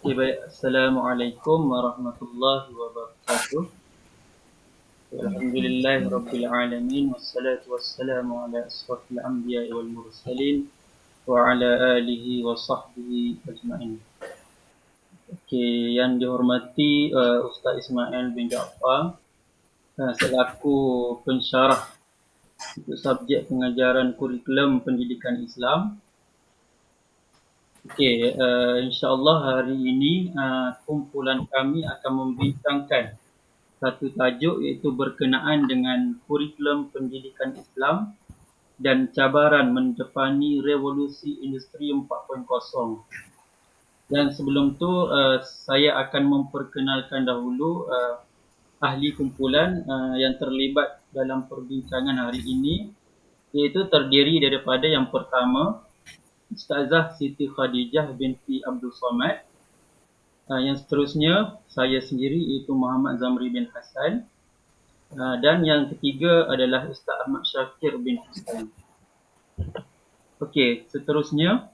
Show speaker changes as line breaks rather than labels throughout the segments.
Okay, baik. Assalamualaikum warahmatullahi wabarakatuh. Alhamdulillah Rabbil Alamin. Wassalatu wassalamu ala asrafil anbiya wal mursalin. Wa ala alihi wa sahbihi ajma'in. Okay, yang dihormati Ustaz Ismail bin Jaafar selaku pensyarah untuk subjek pengajaran kurikulum pendidikan Islam. Okay, insyaAllah hari ini kumpulan kami akan membincangkan satu tajuk iaitu berkenaan dengan kurikulum pendidikan Islam dan cabaran mendepani revolusi industri 4.0. Dan sebelum tu saya akan memperkenalkan dahulu ahli kumpulan yang terlibat dalam perbincangan hari ini, iaitu terdiri daripada yang pertama Ustazah Siti Khadijah binti Abdul Somad. Yang seterusnya saya sendiri iaitu Muhammad Zamri bin Hassan. Dan yang ketiga adalah Ustaz Ahmad Syakir bin Hussein. Okey, seterusnya.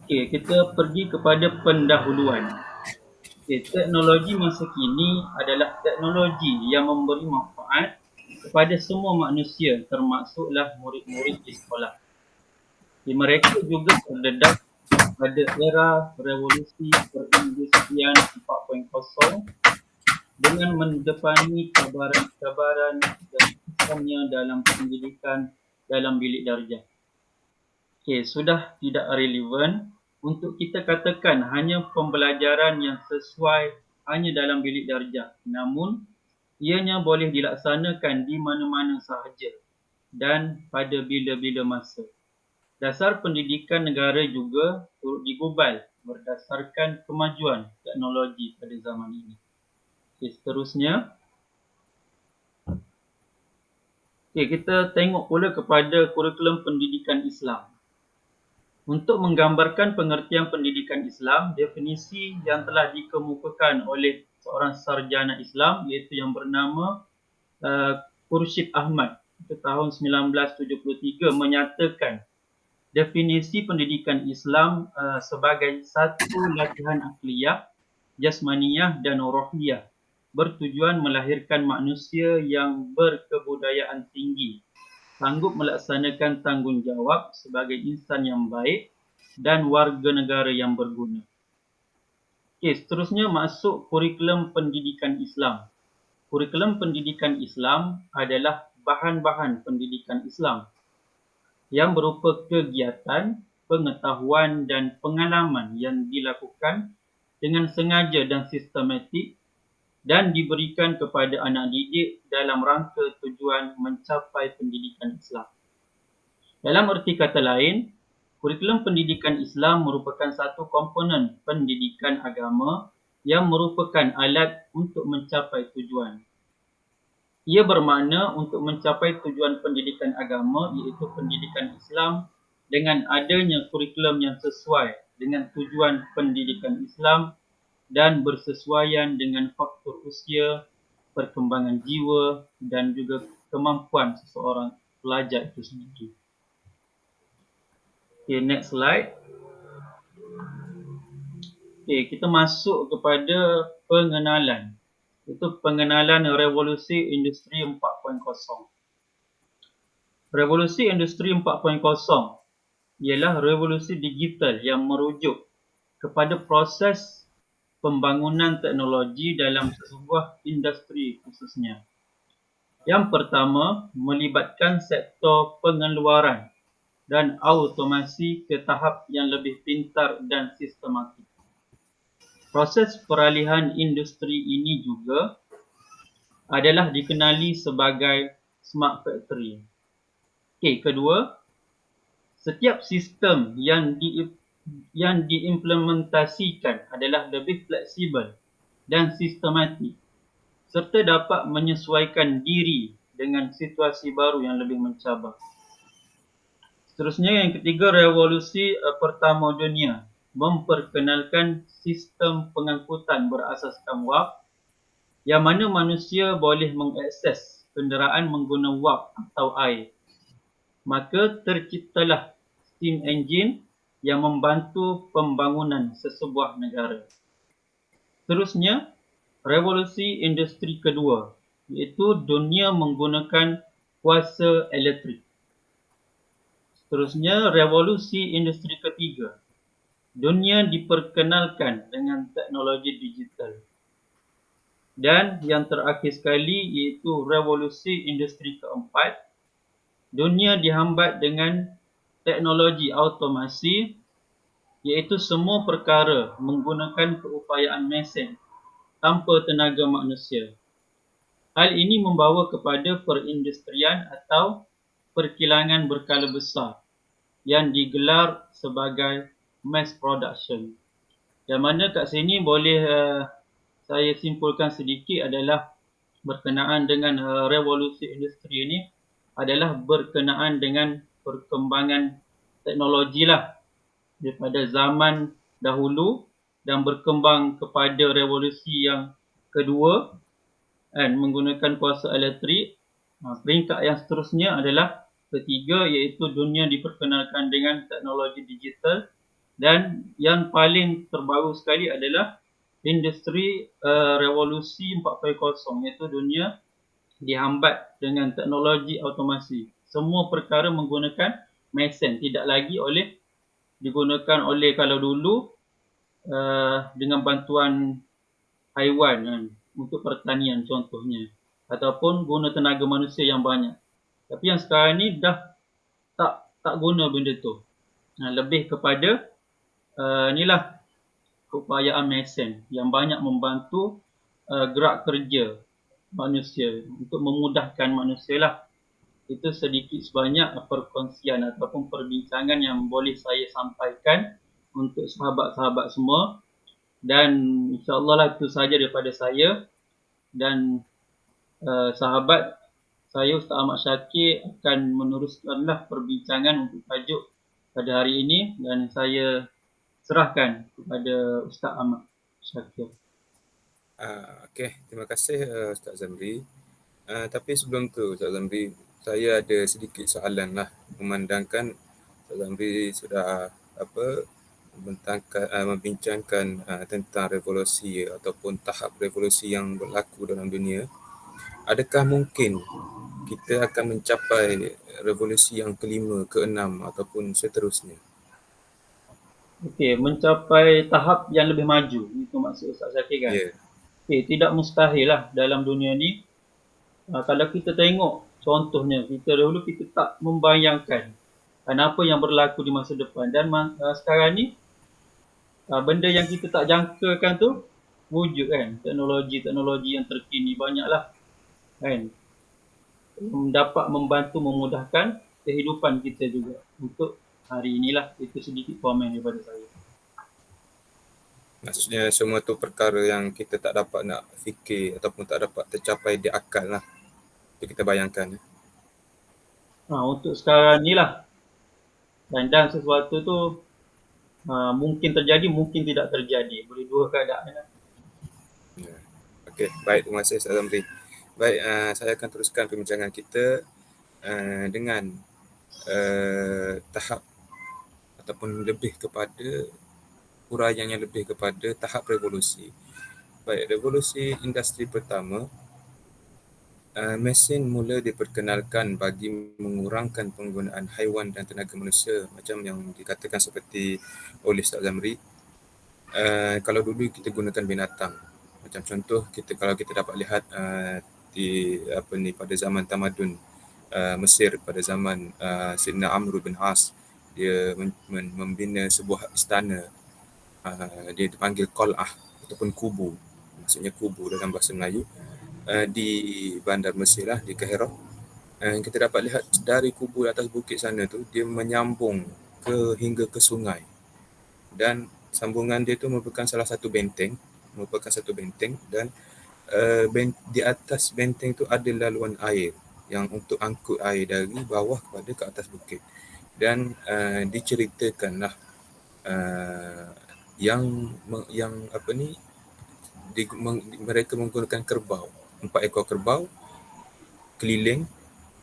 Okey, kita pergi kepada pendahuluan. Okey, teknologi masa kini adalah teknologi yang memberi manfaat kepada semua manusia, termasuklah murid-murid di sekolah. Mereka juga terdedah pada era revolusi perindustrian 4.0 dengan mendepani cabaran-cabaran dan kesannya dalam pendidikan dalam bilik darjah. Okey, sudah tidak relevan untuk kita katakan hanya pembelajaran yang sesuai hanya dalam bilik darjah. Namun, ianya boleh dilaksanakan di mana-mana sahaja dan pada bila-bila masa. Dasar pendidikan negara juga turut digubal berdasarkan kemajuan teknologi pada zaman ini. Okay, seterusnya. Okay, kita tengok pula kepada kurikulum pendidikan Islam. Untuk menggambarkan pengertian pendidikan Islam, definisi yang telah dikemukakan oleh seorang sarjana Islam iaitu yang bernama Khurshid Ahmad tahun 1973 menyatakan definisi pendidikan Islam sebagai satu latihan akliyah, jasmaniyah dan rohiyah bertujuan melahirkan manusia yang berkebudayaan tinggi, sanggup melaksanakan tanggungjawab sebagai insan yang baik dan warga negara yang berguna. Okey, seterusnya masuk kurikulum pendidikan Islam. Kurikulum pendidikan Islam adalah bahan-bahan pendidikan Islam yang berupa kegiatan, pengetahuan dan pengalaman yang dilakukan dengan sengaja dan sistematik dan diberikan kepada anak didik dalam rangka tujuan mencapai pendidikan Islam. Dalam erti kata lain, kurikulum pendidikan Islam merupakan satu komponen pendidikan agama yang merupakan alat untuk mencapai tujuan. Ia bermakna untuk mencapai tujuan pendidikan agama iaitu pendidikan Islam dengan adanya kurikulum yang sesuai dengan tujuan pendidikan Islam dan bersesuaian dengan faktor usia, perkembangan jiwa dan juga kemampuan seseorang pelajar itu sendiri. Okay, next slide. Okay, kita masuk kepada pengenalan. Itu pengenalan revolusi industri 4.0. Revolusi industri 4.0 ialah revolusi digital yang merujuk kepada proses pembangunan teknologi dalam sebuah industri khususnya. Yang pertama, melibatkan sektor pengeluaran dan automasi ke tahap yang lebih pintar dan sistematik. Proses peralihan industri ini juga adalah dikenali sebagai smart factory. Okey, kedua, setiap sistem yang diimplementasikan adalah lebih fleksibel dan sistematik serta dapat menyesuaikan diri dengan situasi baru yang lebih mencabar. Seterusnya, yang ketiga, revolusi pertama dunia memperkenalkan sistem pengangkutan berasaskan wap yang mana manusia boleh mengakses kenderaan menggunakan wap atau air. Maka terciptalah steam engine yang membantu pembangunan sesebuah negara. Seterusnya, revolusi industri kedua, iaitu dunia menggunakan kuasa elektrik. Seterusnya, revolusi industri ketiga, dunia diperkenalkan dengan teknologi digital. Dan yang terakhir sekali iaitu revolusi industri keempat, dunia dihambat dengan teknologi automasi, iaitu semua perkara menggunakan keupayaan mesin tanpa tenaga manusia. Hal ini membawa kepada perindustrian atau perkilangan berskala besar yang digelar sebagai mass production. Yang mana kat sini boleh saya simpulkan sedikit adalah berkenaan dengan revolusi industri ini adalah berkenaan dengan perkembangan teknologi lah daripada zaman dahulu dan berkembang kepada revolusi yang kedua kan, menggunakan kuasa elektrik. Peringkat yang seterusnya adalah ketiga, iaitu dunia diperkenalkan dengan teknologi digital, dan yang paling terbaru sekali adalah industri revolusi 4.0, iaitu dunia dihambat dengan teknologi automasi. Semua perkara menggunakan mesin, tidak lagi digunakan oleh kalau dulu dengan bantuan haiwan kan, untuk pertanian contohnya, ataupun guna tenaga manusia yang banyak. Tapi yang sekarang ni dah tak guna benda tu. Lebih kepada inilah keupayaan mesin yang banyak membantu gerak kerja manusia untuk memudahkan manusia lah. Itu sedikit sebanyak perkongsian ataupun perbincangan yang boleh saya sampaikan untuk sahabat-sahabat semua. Dan insyaAllah lah itu sahaja daripada saya. Dan sahabat saya Ustaz Ahmad Syakir akan meneruskanlah perbincangan untuk tajuk pada hari ini. Dan saya serahkan kepada Ustaz Ahmad Syakir.
Okey, terima kasih Ustaz Zamri. Tapi sebelum tu Ustaz Zamri, saya ada sedikit soalan lah, memandangkan Ustaz Zamri sudah membincangkan tentang revolusi ataupun tahap revolusi yang berlaku dalam dunia. Adakah mungkin kita akan mencapai revolusi yang kelima, keenam ataupun seterusnya?
Okey, mencapai tahap yang lebih maju, itu maksud Ustaz Syakir kan?
Ya.
Okey, tidak mustahil lah dalam dunia ni. Kalau kita tengok contohnya, kita tak membayangkan apa yang berlaku di masa depan. Dan sekarang ni, benda yang kita tak jangkakan tu wujud kan. Teknologi yang terkini banyaklah kan, dapat membantu memudahkan kehidupan kita juga. Untuk hari inilah, itu sedikit komen daripada saya.
Maksudnya semua tu perkara yang kita tak dapat nak fikir ataupun tak dapat tercapai di akal lah. Itu kita bayangkan.
Untuk sekarang ni lah. Dan sesuatu tu mungkin terjadi, mungkin tidak terjadi. Boleh dua keadaan lah.
Okey, baik, terima kasih Ustaz Zamri. Baik, saya akan teruskan perbincangan kita dengan tahap ataupun lebih kepada huraian yang lebih kepada tahap revolusi. Baik, revolusi industri pertama, mesin mula diperkenalkan bagi mengurangkan penggunaan haiwan dan tenaga manusia, macam yang dikatakan seperti oleh Ustaz Zamri. Kalau dulu kita gunakan binatang, macam contoh kalau kita dapat lihat pada zaman tamadun Mesir pada zaman Sayyidina Amr bin As, dia membina sebuah istana, dia dipanggil qal'ah ataupun kubu, maksudnya kubu dalam bahasa Melayu, di bandar Mesir lah, di Kairah. Kita dapat lihat dari kubu atas bukit sana tu, dia menyambung hingga ke sungai, dan sambungan dia tu merupakan satu benteng, dan di atas benteng tu ada laluan air yang untuk angkut air dari bawah kepada ke atas bukit. Dan diceritakanlah mereka menggunakan kerbau, 4 ekor kerbau keliling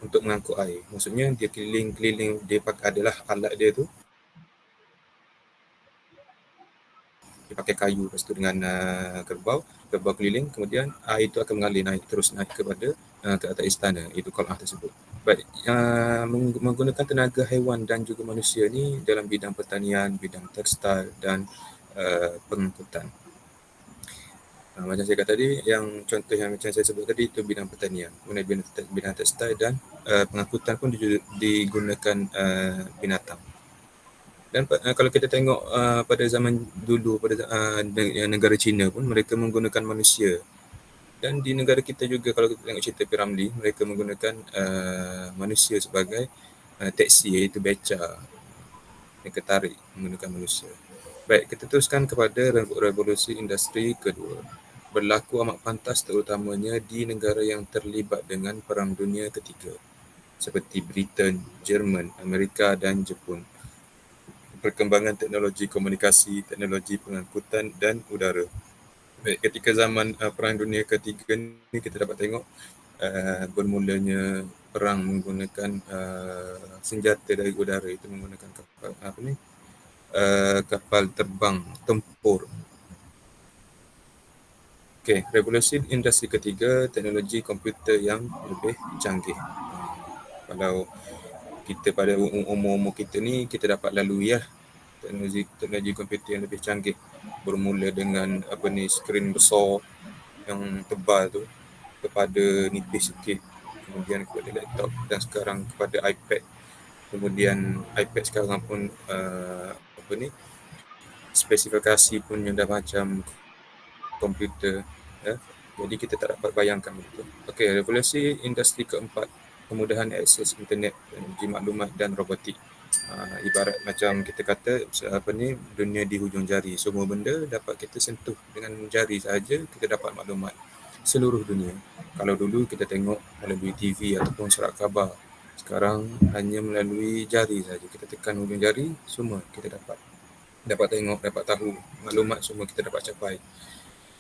untuk mengangkut air. Maksudnya dia keliling, dia pakai adalah alat dia tu dia pakai kayu, lepas tu dengan kerbau keliling, kemudian air itu akan mengalir terus naik kepada ke atas istana, itu qal'ah tersebut. Baik, menggunakan tenaga haiwan dan juga manusia ni dalam bidang pertanian, bidang tekstil dan pengangkutan. Macam saya kata tadi, yang contoh yang macam saya sebut tadi itu bidang pertanian, kemudian bidang tekstil dan pengangkutan pun digunakan binatang. Dan kalau kita tengok pada zaman dulu, pada negara China pun mereka menggunakan manusia. Dan di negara kita juga, kalau kita tengok cerita P. Ramlee, mereka menggunakan manusia sebagai taksi, iaitu beca. Mereka tarik menggunakan manusia. Baik, kita teruskan kepada revolusi industri kedua. Berlaku amat pantas terutamanya di negara yang terlibat dengan Perang Dunia Ketiga, seperti Britain, Jerman, Amerika dan Jepun. Perkembangan teknologi komunikasi, teknologi pengangkutan dan udara. Baik, ketika zaman Perang Dunia Ketiga ni kita dapat tengok bermulanya perang menggunakan senjata dari udara, itu menggunakan kapal terbang tempur. Okey, revolusi industri ketiga, teknologi komputer yang lebih canggih. Kalau kita pada umur-umur kita ni, kita dapat lalui teknologi komputer yang lebih canggih, bermula dengan skrin besar yang tebal tu kepada nipis sikit, kemudian kepada laptop dan sekarang kepada iPad. Kemudian iPad sekarang pun spesifikasi pun yang dah macam komputer, ya. Jadi kita tak dapat bayangkan begitu. Okey, revolusi industri keempat, kemudahan akses internet, teknologi maklumat dan robotik. Ibarat macam kita kata dunia di hujung jari, semua benda dapat kita sentuh dengan jari saja, kita dapat maklumat seluruh dunia. Kalau dulu kita tengok melalui TV ataupun surat khabar, sekarang hanya melalui jari saja, kita tekan hujung jari, semua kita dapat tengok, dapat tahu, maklumat semua kita dapat capai.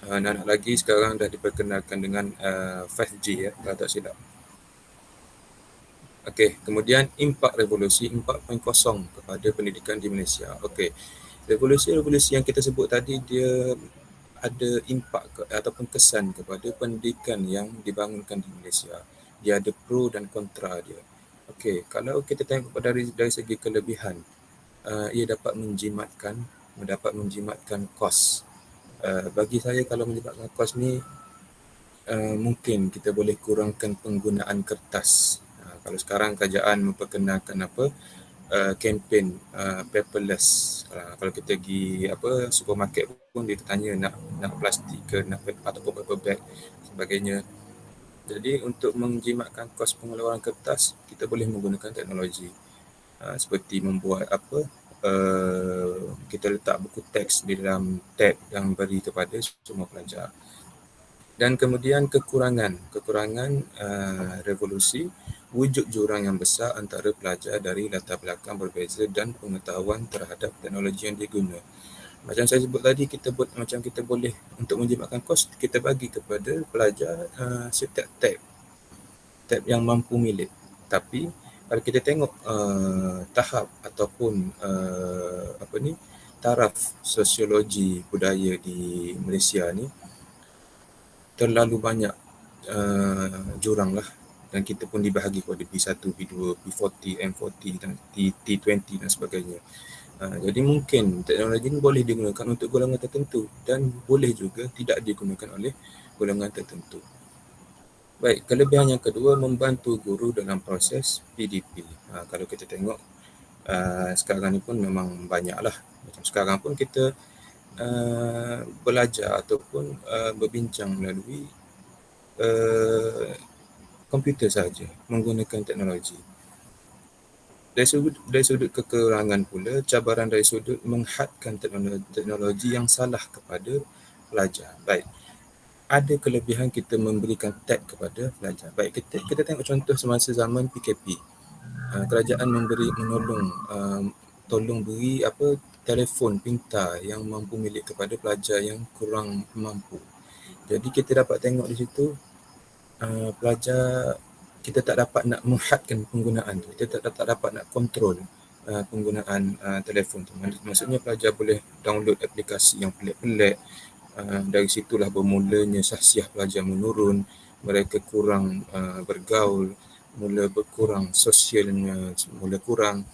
Nak lagi sekarang dah diperkenalkan dengan 5G, ya, kalau tak silap. Okey, kemudian impak revolusi 4.0 kepada pendidikan di Malaysia. Okey, revolusi yang kita sebut tadi, dia ada impak ataupun kesan kepada pendidikan yang dibangunkan di Malaysia. Dia ada pro dan kontra dia. Okey, kalau kita tengok dari segi kelebihan, ia dapat menjimatkan kos. Bagi saya, kalau menjimatkan kos ni, mungkin kita boleh kurangkan penggunaan kertas. Kalau sekarang kerajaan memperkenalkan kempen paperless. Kalau kita pergi supermarket pun dia tanya nak plastik ke, nak ataupun paper bag sebagainya. Jadi untuk menjimatkan kos pengeluaran kertas, kita boleh menggunakan teknologi seperti membuat kita letak buku teks di dalam tab yang beri kepada semua pelajar. Dan kemudian kekurangan revolusi, wujud jurang yang besar antara pelajar dari latar belakang berbeza dan pengetahuan terhadap teknologi yang diguna. Macam saya sebut tadi, kita boleh untuk menjimatkan kos, kita bagi kepada pelajar setiap tab yang mampu milik. Tapi kalau kita tengok tahap ataupun taraf sosiologi budaya di Malaysia ni, terlalu banyak jurang lah, dan kita pun dibahagi kepada B1, B2, B40, M40 dan T20 dan sebagainya. Jadi mungkin teknologi ini boleh digunakan untuk golongan tertentu dan boleh juga tidak digunakan oleh golongan tertentu. Baik, kelebihan yang kedua, membantu guru dalam proses PDP. Kalau kita tengok sekarang ni pun memang banyaklah. Macam sekarang pun kita belajar ataupun berbincang melalui komputer saja, menggunakan teknologi. Dari sudut kekurangan pula, cabaran dari sudut menghadkan teknologi yang salah kepada pelajar. Baik, ada kelebihan kita memberikan tab kepada pelajar. Baik, kita tengok contoh semasa zaman PKP. Kerajaan tolong beri telefon pintar yang mampu milik kepada pelajar yang kurang mampu. Jadi kita dapat tengok di situ pelajar, kita tak dapat nak menghadkan penggunaan tu, kita tak dapat nak kontrol penggunaan telefon tu. Maksudnya pelajar boleh download aplikasi yang pelik-pelik. Dari situlah bermulanya sahsiah pelajar menurun, mereka kurang bergaul, mula berkurang sosialnya, mula kurang.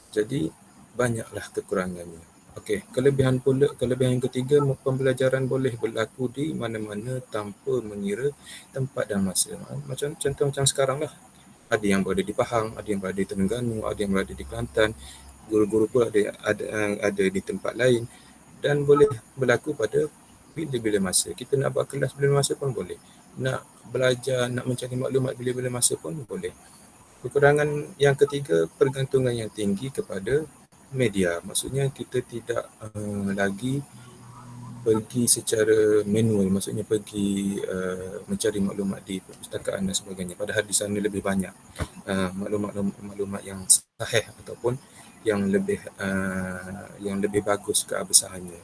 Jadi banyaklah kekurangannya. Okey, kelebihan yang ketiga, pembelajaran boleh berlaku di mana-mana tanpa mengira tempat dan masa. Macam sekarang lah. Ada yang berada di Pahang, ada yang berada di Terengganu, ada yang berada di Kelantan. Guru-guru pun ada di tempat lain dan boleh berlaku pada bila-bila masa. Kita nak buat kelas bila masa pun boleh. Nak belajar, nak mencari maklumat bila-bila masa pun boleh. Kekurangan yang ketiga, pergantungan yang tinggi kepada media. Maksudnya kita tidak lagi pergi secara manual, maksudnya pergi mencari maklumat di perpustakaan dan sebagainya. Padahal di sana lebih banyak maklumat yang sahih ataupun yang lebih bagus keabsahannya.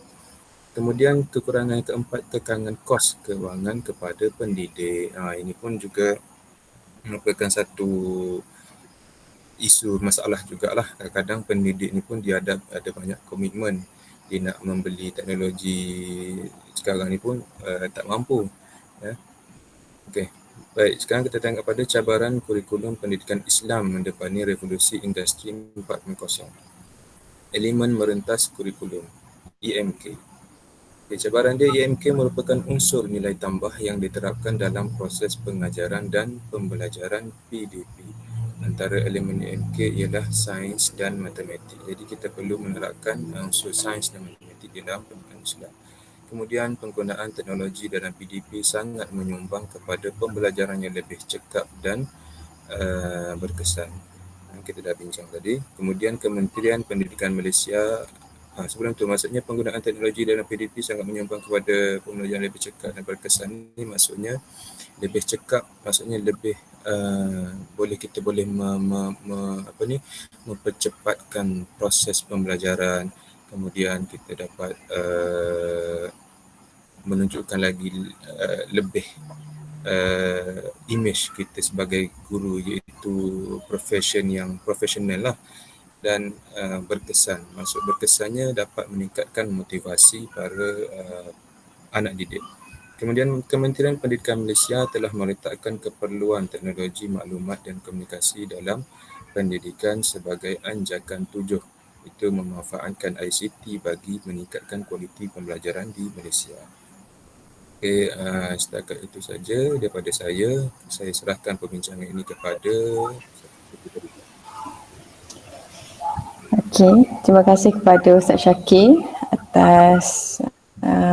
Kemudian kekurangan keempat, tekangan kos kewangan kepada pendidik. Ini pun juga merupakan satu isu masalah jugalah. Kadang-kadang pendidik ni pun dia ada banyak komitmen. Dia nak membeli teknologi sekarang ni pun tak mampu. Okey. Baik, sekarang kita tengok pada cabaran kurikulum pendidikan Islam mendepani revolusi industri 4.0. Elemen merentas kurikulum EMK. Cabaran dia, EMK merupakan unsur nilai tambah yang diterapkan dalam proses pengajaran dan pembelajaran PDP. Antara elemen EMK ialah sains dan matematik. Jadi kita perlu menerapkan unsur sains dan matematik di dalam pendidikan Islam. Kemudian penggunaan teknologi dalam PDP sangat menyumbang kepada pembelajaran yang lebih cekap dan berkesan. Kita dah bincang tadi. Kemudian Kementerian Pendidikan Malaysia, sebelum tu maksudnya penggunaan teknologi dalam PDP sangat menyumbang kepada pembelajaran lebih cekap dan berkesan. Ini maksudnya lebih cekap, maksudnya lebih kita boleh mempercepatkan proses pembelajaran. Kemudian kita dapat menunjukkan lagi lebih image kita sebagai guru, iaitu profession yang profesional lah dan berkesan. Maksud berkesannya dapat meningkatkan motivasi para anak didik. Kemudian Kementerian Pendidikan Malaysia telah meletakkan keperluan teknologi maklumat dan komunikasi dalam pendidikan sebagai anjakan 7, itu memanfaatkan ICT bagi meningkatkan kualiti pembelajaran di Malaysia. Okey, setakat itu saja daripada saya. Saya serahkan perbincangan ini kepada
Okey, terima kasih kepada Ustaz Syakir atas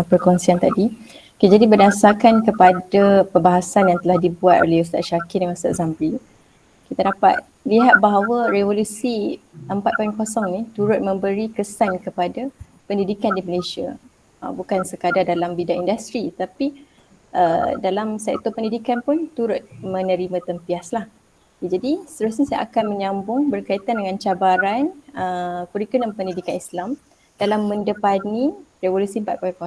perkongsian tadi. Okay, jadi berdasarkan kepada perbahasan yang telah dibuat oleh Ustaz Syakir dan Ustaz Zamri, kita dapat lihat bahawa revolusi 4.0 ni turut memberi kesan kepada pendidikan di Malaysia. Bukan sekadar dalam bidang industri, tapi dalam sektor pendidikan pun turut menerima tempias lah. Jadi seterusnya saya akan menyambung berkaitan dengan cabaran kurikulum pendidikan Islam dalam mendepani revolusi 4.0.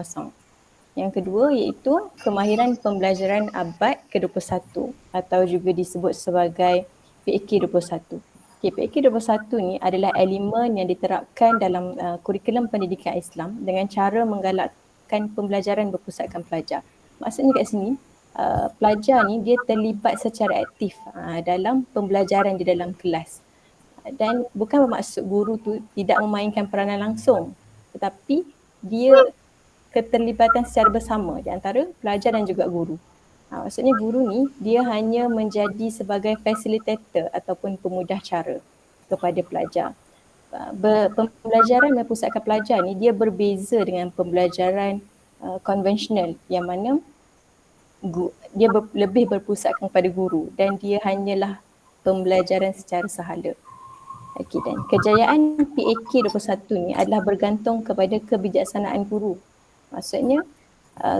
Yang kedua iaitu kemahiran pembelajaran abad ke-21 atau juga disebut sebagai PAK 21. Okay, PAK 21 ni adalah elemen yang diterapkan dalam kurikulum pendidikan Islam dengan cara menggalakkan pembelajaran berpusatkan pelajar. Maksudnya kat sini, pelajar ni dia terlibat secara aktif dalam pembelajaran di dalam kelas. Dan bukan bermaksud guru tu tidak memainkan peranan langsung, tetapi dia keterlibatan secara bersama di antara pelajar dan juga guru. Maksudnya guru ni dia hanya menjadi sebagai facilitator ataupun pemudah cara kepada pelajar. Pembelajaran berpusatkan pelajar ni dia berbeza dengan pembelajaran konvensional yang mana dia lebih berpusatkan kepada guru dan dia hanyalah pembelajaran secara sahala. Okey, dan kejayaan PAK 21 ni adalah bergantung kepada kebijaksanaan guru. Maksudnya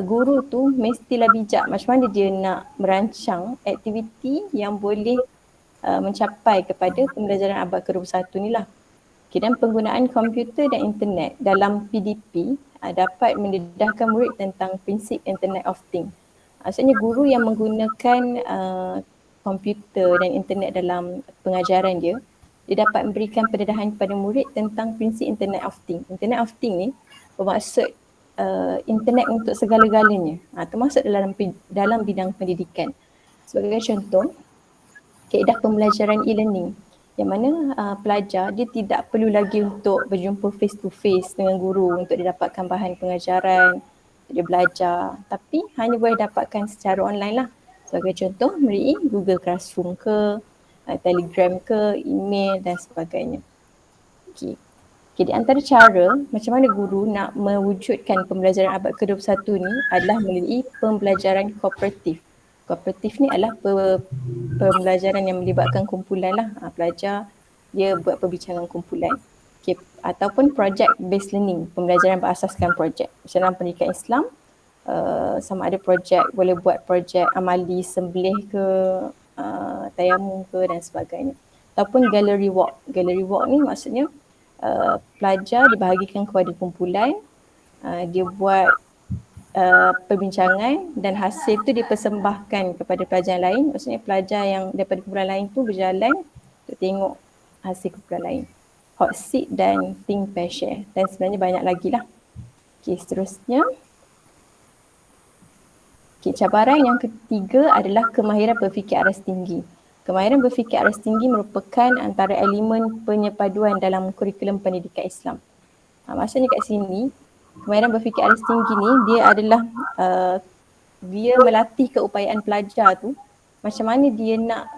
guru tu mestilah bijak macam mana dia nak merancang aktiviti yang boleh mencapai kepada pembelajaran abad ke-21 ni lah. Okay, dan penggunaan komputer dan internet dalam PDP dapat mendedahkan murid tentang prinsip Internet of Things. Maksudnya guru yang menggunakan komputer dan internet dalam pengajaran dia, dia dapat memberikan pendedahan kepada murid tentang prinsip Internet of Things. Internet of Things ni bermaksud internet untuk segala-galanya, termasuk dalam bidang pendidikan. Sebagai contoh, kaedah pembelajaran e-learning yang mana pelajar dia tidak perlu lagi untuk berjumpa face to face dengan guru untuk dia dapatkan bahan pengajaran, untuk dia belajar, tapi hanya boleh dapatkan secara online lah. Sebagai contoh, melalui Google Classroom ke, Telegram ke, email dan sebagainya. Okey. Di antara cara macam mana guru nak mewujudkan pembelajaran abad ke-21 ni adalah melalui pembelajaran kooperatif. Kooperatif ni adalah pembelajaran yang melibatkan kumpulan lah. Pelajar dia buat perbincangan kumpulan. Okay. Ataupun project based learning, pembelajaran berasaskan projek. Macam dalam pendidikan Islam, sama ada projek, boleh buat projek amali sembelih ke, tayamum ke dan sebagainya. Ataupun gallery walk. Gallery walk ni maksudnya pelajar dibahagikan kepada kumpulan, dia buat perbincangan dan hasil tu dipersembahkan kepada pelajar lain. Maksudnya pelajar yang daripada kumpulan lain tu berjalan untuk tengok hasil kumpulan lain. Hot seat dan think, pair, share. Dan sebenarnya banyak lagi lah. Okay, seterusnya. Okay, cabaran yang ketiga adalah kemahiran berfikir aras tinggi. Kemahiran berfikir aras tinggi merupakan antara elemen penyepaduan dalam kurikulum pendidikan Islam. Maksudnya kat sini, kemahiran berfikir aras tinggi ni dia adalah dia melatih keupayaan pelajar tu macam mana dia nak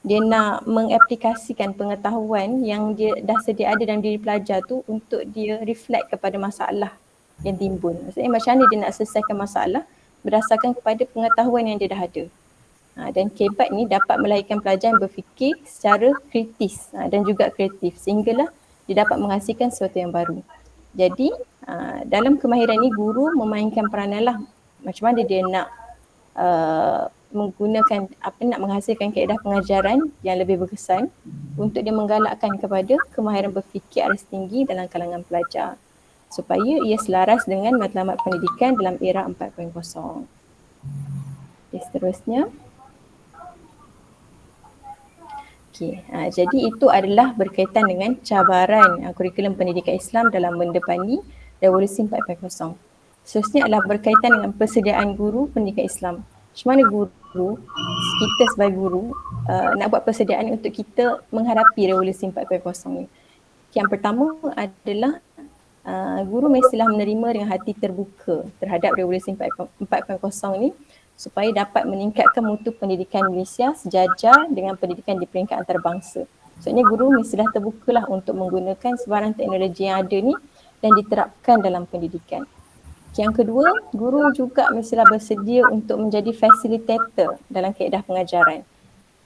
dia nak mengaplikasikan pengetahuan yang dia dah sedia ada dalam diri pelajar tu untuk dia reflect kepada masalah yang timbul. Maksudnya macam mana dia nak selesaikan masalah berdasarkan kepada pengetahuan yang dia dah ada. Dan kebat ni dapat melahirkan pelajar yang berfikir secara kritis dan juga kreatif sehinggalah dia dapat menghasilkan sesuatu yang baru. Jadi dalam kemahiran ni guru memainkan peranan lah macam mana dia nak menggunakan nak menghasilkan kaedah pengajaran yang lebih berkesan untuk dia menggalakkan kepada kemahiran berfikir aras tinggi dalam kalangan pelajar supaya ia selaras dengan matlamat pendidikan dalam era 4.0. Okay, seterusnya. Okay, jadi itu adalah berkaitan dengan cabaran kurikulum pendidikan Islam dalam mendepani revolusi 4.0. Seterusnya adalah berkaitan dengan persediaan guru pendidikan Islam. Macam mana guru, kita sebagai guru nak buat persediaan untuk kita menghadapi revolusi 4.0 ni. Yang pertama adalah guru mestilah menerima dengan hati terbuka terhadap revolusi 4.0 ni supaya dapat meningkatkan mutu pendidikan Malaysia sejajar dengan pendidikan di peringkat antarabangsa. Maksudnya guru mestilah terbukalah untuk menggunakan sebarang teknologi yang ada ni dan diterapkan dalam pendidikan. Yang kedua, guru juga mestilah bersedia untuk menjadi fasilitator dalam kaedah pengajaran.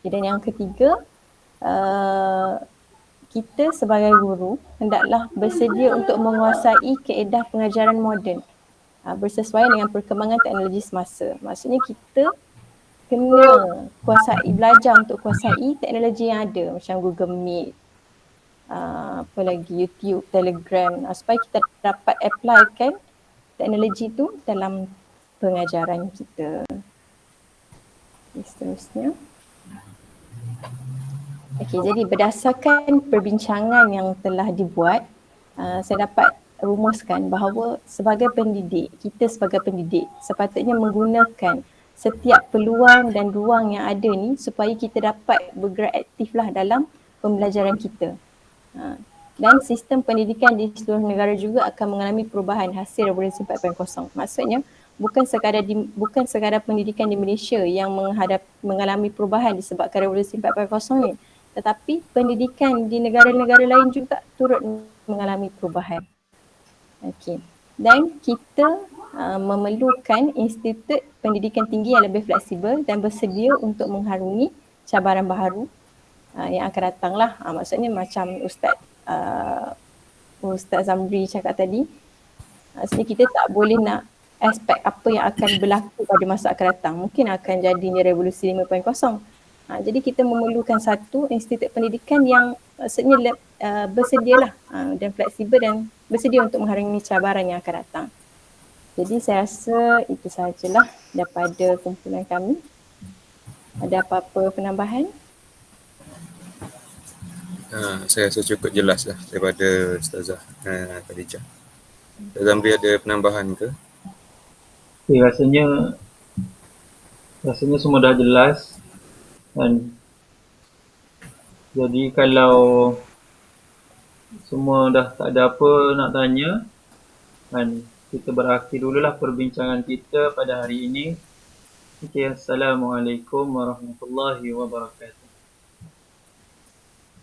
Dan yang ketiga, kita sebagai guru hendaklah bersedia untuk menguasai kaedah pengajaran moden bersesuaian dengan perkembangan teknologi semasa. Maksudnya kita kena belajar untuk kuasai teknologi yang ada macam Google Meet, apa lagi, YouTube, Telegram, supaya kita dapat applykan teknologi tu dalam pengajaran kita. Seterusnya. Okey, jadi berdasarkan perbincangan yang telah dibuat, saya dapat rumuskan bahawa sebagai pendidik, kita sebagai pendidik sepatutnya menggunakan setiap peluang dan ruang yang ada ni supaya kita dapat bergerak aktiflah dalam pembelajaran kita. Dan sistem pendidikan di seluruh negara juga akan mengalami perubahan hasil revolusi 4.0. Maksudnya bukan sekadar pendidikan di Malaysia yang mengalami perubahan disebabkan revolusi 4.0 ni, tetapi pendidikan di negara-negara lain juga turut mengalami perubahan. Okey. Dan kita memerlukan institut pendidikan tinggi yang lebih fleksibel dan bersedia untuk mengharungi cabaran baharu yang akan datang lah. Maksudnya macam Ustaz Zamri cakap tadi, maksudnya kita tak boleh nak aspek apa yang akan berlaku pada masa akan datang. Mungkin akan jadinya revolusi 5.0. Jadi kita memerlukan satu institut pendidikan yang maksudnya bersedialah dan fleksibel dan bersedia untuk mengharungi cabaran yang akan datang. Jadi saya rasa itu sahajalah daripada kumpulan kami. Ada apa-apa penambahan?
Saya rasa cukup jelas lah daripada Ustazah Khadijah. Ustaz Zamri ada penambahan ke?
Okay, rasanya semua dah jelas. Dan jadi kalau semua dah tak ada apa nak tanya, dan kita berakhir dululah perbincangan kita pada hari ini. Okay, Assalamualaikum warahmatullahi wabarakatuh.